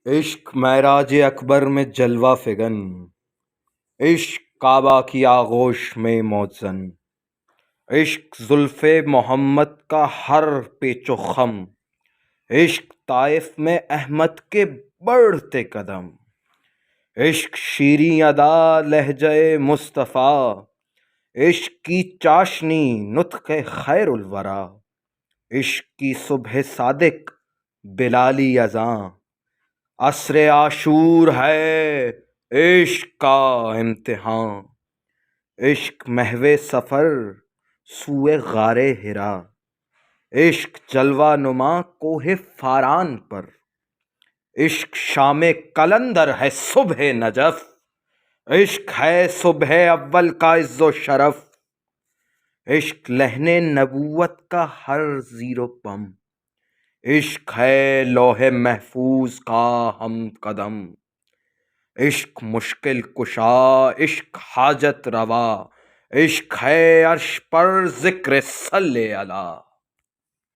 عشق معراج اکبر میں جلوہ فگن، عشق کعبہ کی آغوش میں موزن، عشق زلف محمد کا ہر پیچ و خم، عشق طائف میں احمد کے بڑھتے قدم، عشق شیریں ادا لہجہ مصطفیٰ، عشق کی چاشنی نطق خیر الورا، عشق کی صبح صادق بلالی اذاں، عصر عاشور ہے عشق کا امتحان، عشق محو سفر سوئے غار حرا، عشق جلوہ نما کوہ فاران پر، عشق شام قلندر ہے صبح نجف، عشق ہے صبح اول کا عز و شرف، عشق لہن نبوت کا ہر زیر و بم، عشق ہے لوح محفوظ کا ہم قدم، عشق مشکل کشا عشق حاجت روا، عشق ہے عرش پر ذکر صلی اللہ۔